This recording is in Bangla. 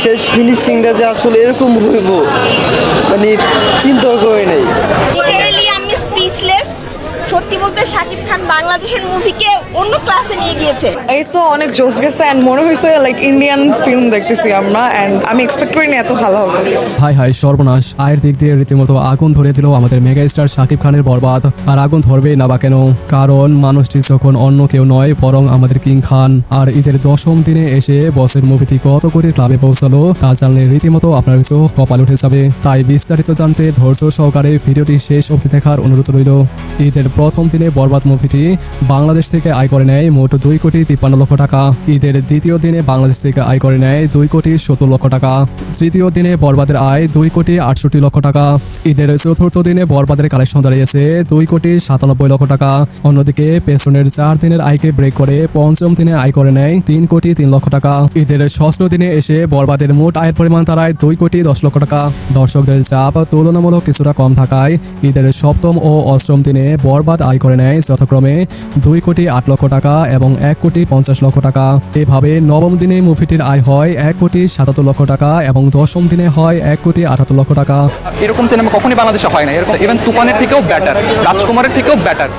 শেষ ফিনিশিংটা যে আসলে এরকম হইব মানে চিন্তা করে নাই। লিটারালি আমি স্পিচলেস। সত্যি বলতে শাকিব খান বাংলাদেশের মুভিকে অন্য ক্লাসে নিয়ে গিয়েছে। এই তো অনেক জোস গেছে অ্যান্ড মনে হয়েছে লাইক ইন্ডিয়ান ফিল্ম দেখতেছি আমরা, অ্যান্ড আমি এক্সপেক্ট করিনি এত ভালো হবে। হাই হাই সর্বনাশ, আয়ের দিক দিয়ে রীতিমতো আগুন ধরে দিল আমাদের মেগা স্টার শাকিব খানের বরবাদ। আর আগুন ধরবে না বা কেন, কারণ মানুষটি যখন অন্য কেউ নয় বরং আমাদের কিং খান। আর ঈদের 10ম দিনে এসে বসের মুভিটি কত করে ক্লাবে পৌঁছালো তা জানলে রীতিমতো আপনার চোখ কপাল উঠে যাবে। তাই বিস্তারিত জানতে ধৈর্য সহকারে ভিডিওটি শেষ অবধি দেখার অনুরোধ রইল। ঈদের প্রথম দিনে বরবাদ মুভিটি বাংলাদেশ থেকে আয় করে নেয় মোট 2,53,00,000 টাকা। ঈদের দ্বিতীয় দিনে বাংলাদেশ থেকে আয় করে নেয় 2,70,00,000 টাকা। তৃতীয় দিনে বরবাদের আয় 2,68,00,000 টাকা। ঈদের চতুর্থ দিনে বরবাদের কালেকশন দাঁড়িয়েছে 2,97,00,000 টাকা। অন্যদিকে পেছনের 4 দিনের আয়কে ব্রেক করে পঞ্চম দিনে আয় করে নেয় 3,03,00,000 টাকা। ঈদের ষষ্ঠ দিনে এসে বরবাদের মোট আয়ের পরিমাণ দাঁড়ায় 2,10,00,000 টাকা। দর্শকদের চাপ তুলনামূলক কিছুটা কম থাকায় ঈদের সপ্তম ও অষ্টম দিনে বরবাদ আয় করে নেয় যথাক্রমে 2,08,00,000 টাকা এবং 1,50,00,000 টাকা। এভাবে নবম দিনে মুভিটির আয় হয় 1,77,00,000 টাকা এবং দশম দিনে হয় 1,78,00,000 টাকা। এরকম সিনেমা কখনই বাংলাদেশে হয় না। এরকম ইভেন তুফানের থেকেও বেটার, রাজকুমারের থেকেও বেটার।